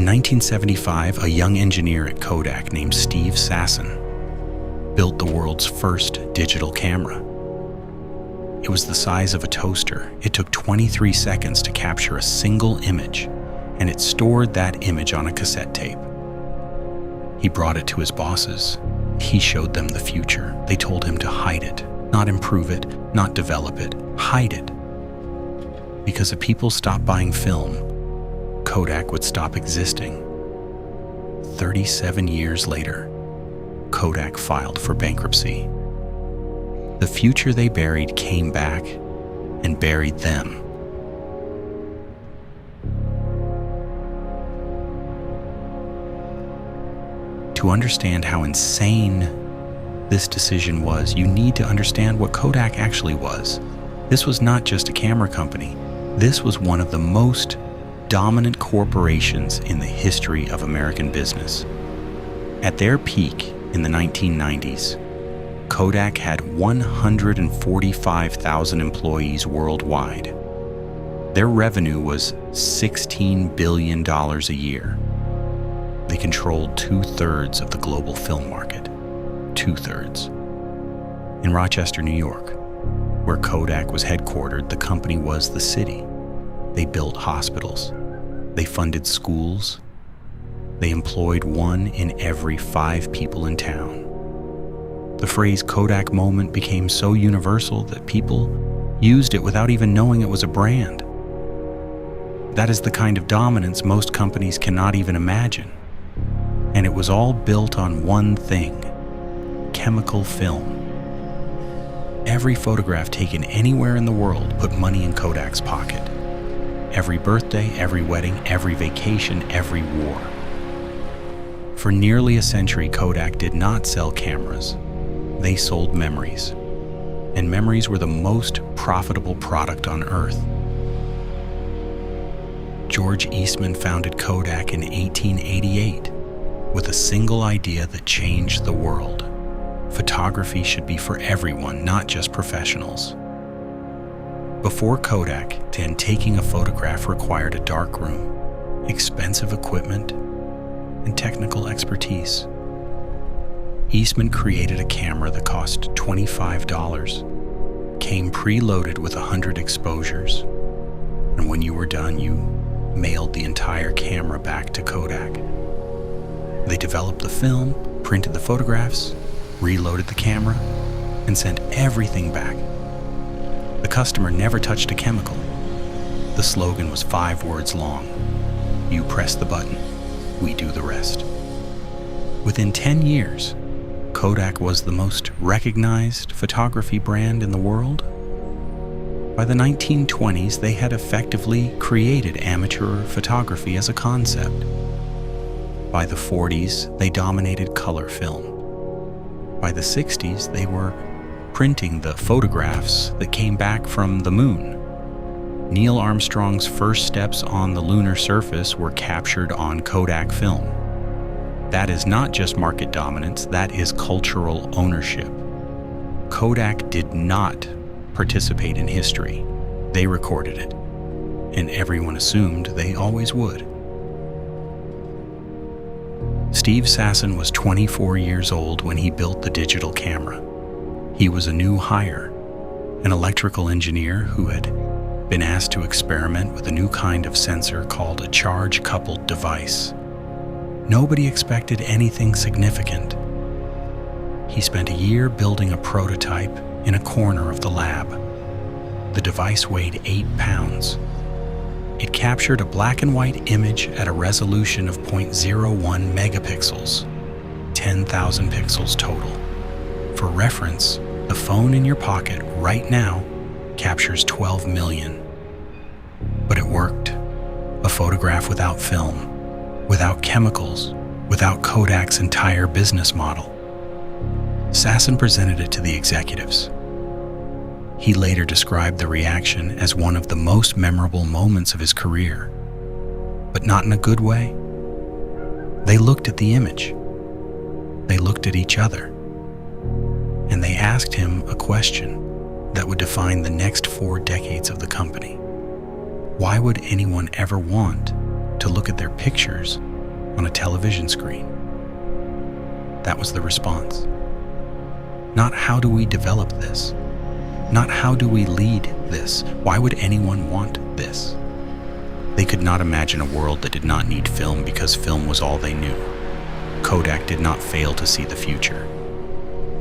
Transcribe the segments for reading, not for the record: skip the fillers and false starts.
In 1975, a young engineer at Kodak named Steve Sasson built the world's first digital camera. It was the size of a toaster. It took 23 seconds to capture a single image, and it stored that image on a cassette tape. He brought it to his bosses. He showed them the future. They told him to hide it, not improve it, not develop it, hide it. Because if people stopped buying film, Kodak would stop existing. 37 years later, Kodak filed for bankruptcy. The future they buried came back and buried them. To understand how insane this decision was, you need to understand what Kodak actually was. This was not just a camera company. This was one of the most dominant corporations in the history of American business. At their peak in the 1990s, Kodak had 145,000 employees worldwide. Their revenue was $16 billion a year. They controlled 2/3 of the global film market. 2/3. In Rochester, New York, where Kodak was headquartered, the company was the city. They built hospitals. They funded schools. They employed 1 in every 5 people in town. The phrase Kodak moment became so universal that people used it without even knowing it was a brand. That is the kind of dominance most companies cannot even imagine. And it was all built on one thing: chemical film. Every photograph taken anywhere in the world put money in Kodak's pocket. Every birthday, every wedding, every vacation, every war. For nearly a century, Kodak did not sell cameras. They sold memories. And memories were the most profitable product on earth. George Eastman founded Kodak in 1888 with a single idea that changed the world. Photography should be for everyone, not just professionals. Before Kodak, then taking a photograph required a dark room, expensive equipment, and technical expertise. Eastman created a camera that cost $25, came preloaded with 100 exposures, and when you were done, you mailed the entire camera back to Kodak. They developed the film, printed the photographs, reloaded the camera, and sent everything back. The customer never touched a chemical. The slogan was 5 words long: "You press the button, we do the rest." Within 10 years, Kodak was the most recognized photography brand in the world. By the 1920s, they had effectively created amateur photography as a concept. By the 40s, they dominated color film. By the 60s, they were printing the photographs that came back from the moon. Neil Armstrong's first steps on the lunar surface were captured on Kodak film. That is not just market dominance, that is cultural ownership. Kodak did not participate in history. They recorded it, and everyone assumed they always would. Steve Sasson was 24 years old when he built the digital camera. He was a new hire, an electrical engineer who had been asked to experiment with a new kind of sensor called a charge-coupled device. Nobody expected anything significant. He spent a year building a prototype in a corner of the lab. The device weighed 8 pounds. It captured a black and white image at a resolution of 0.01 megapixels, 10,000 pixels total. For reference, the phone in your pocket right now captures 12 million. But it worked. A photograph without film, without chemicals, without Kodak's entire business model. Sasson presented it to the executives. He later described the reaction as one of the most memorable moments of his career, but not in a good way. They looked at the image. They looked at each other. And they asked him a question that would define the next 4 decades of the company. Why would anyone ever want to look at their pictures on a television screen. That was the response. Not how do we develop this? Not how do we lead this? Why would anyone want this? They could not imagine a world that did not need film because film was all they knew. Kodak did not fail to see the future.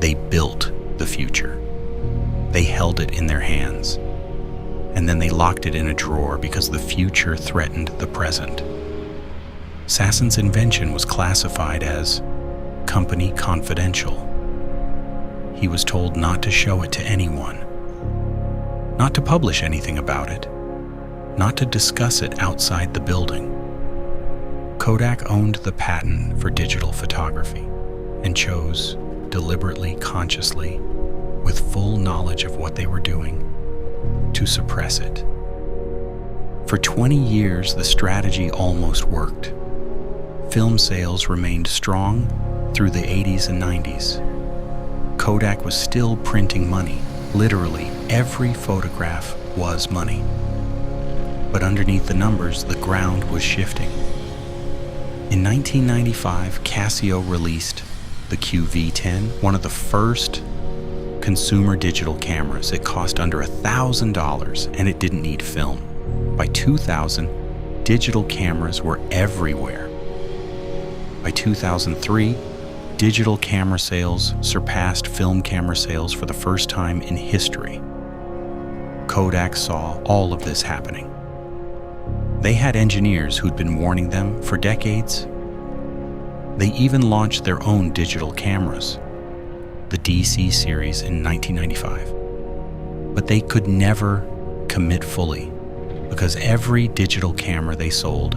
They built the future. They held it in their hands. And then they locked it in a drawer because the future threatened the present. Sassoon's invention was classified as company confidential. He was told not to show it to anyone, not to publish anything about it, not to discuss it outside the building. Kodak owned the patent for digital photography and chose, deliberately, consciously, with full knowledge of what they were doing, to suppress it. For 20 years, the strategy almost worked. Film sales remained strong through the 80s and 90s. Kodak was still printing money. Literally, every photograph was money. But underneath the numbers, the ground was shifting. In 1995, Casio released the QV10, one of the first consumer digital cameras. It cost under $1,000 and it didn't need film. By 2000, digital cameras were everywhere. By 2003, digital camera sales surpassed film camera sales for the first time in history. Kodak saw all of this happening. They had engineers who'd been warning them for decades. They even launched their own digital cameras, the DC series, in 1995. But they could never commit fully because every digital camera they sold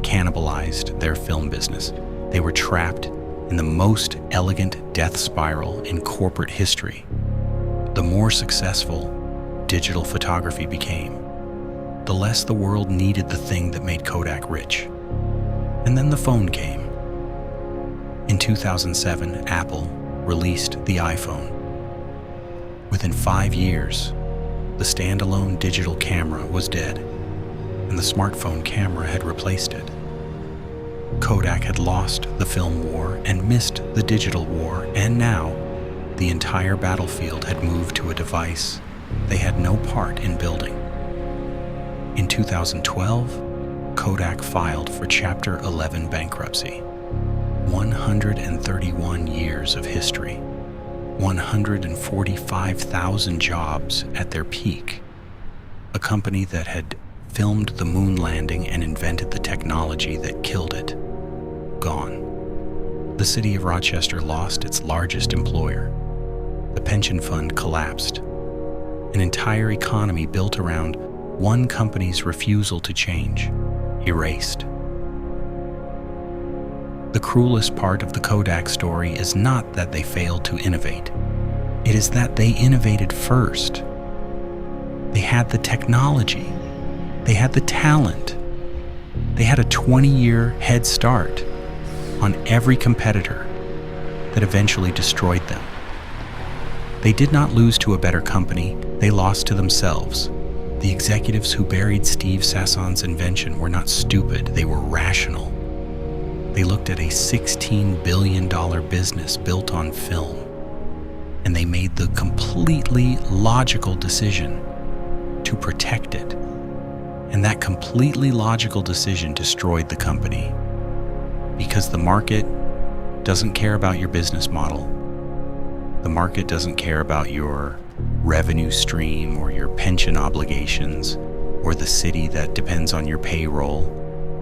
cannibalized their film business. They were trapped in the most elegant death spiral in corporate history. The more successful digital photography became, the less the world needed the thing that made Kodak rich. And then the phone came. In 2007, Apple released the iPhone. Within 5 years, the standalone digital camera was dead, and the smartphone camera had replaced it. Kodak had lost the film war and missed the digital war, and now the entire battlefield had moved to a device they had no part in building. In 2012, Kodak filed for Chapter 11 bankruptcy. 131 years of history, 145,000 jobs at their peak. A company that had filmed the moon landing and invented the technology that killed it, gone. The city of Rochester lost its largest employer. The pension fund collapsed. An entire economy built around one company's refusal to change, erased. The cruelest part of the Kodak story is not that they failed to innovate. It is that they innovated first. They had the technology. They had the talent. They had a 20-year head start on every competitor that eventually destroyed them. They did not lose to a better company. They lost to themselves. The executives who buried Steve Sassoon's invention were not stupid. They were rational. They looked at a $16 billion business built on film, and they made the completely logical decision to protect it. And that completely logical decision destroyed the company, because the market doesn't care about your business model. The market doesn't care about your revenue stream or your pension obligations or the city that depends on your payroll.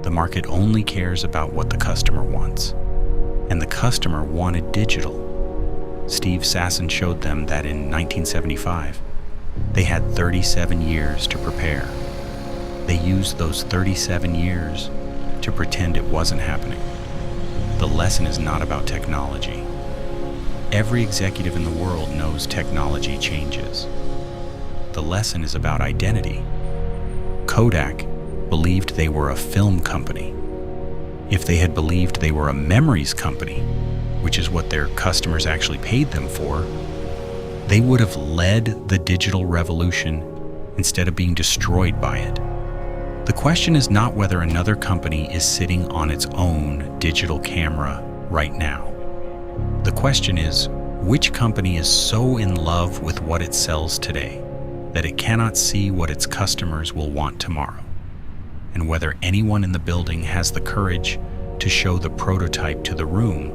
The market only cares about what the customer wants. And the customer wanted digital. Steve Sassoon showed them that in 1975, they had 37 years to prepare. They used those 37 years to pretend it wasn't happening. The lesson is not about technology. Every executive in the world knows technology changes. The lesson is about identity. Kodak believed they were a film company. If they had believed they were a memories company, which is what their customers actually paid them for, they would have led the digital revolution instead of being destroyed by it. The question is not whether another company is sitting on its own digital camera right now. The question is, which company is so in love with what it sells today that it cannot see what its customers will want tomorrow, and whether anyone in the building has the courage to show the prototype to the room,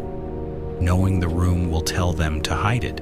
knowing the room will tell them to hide it.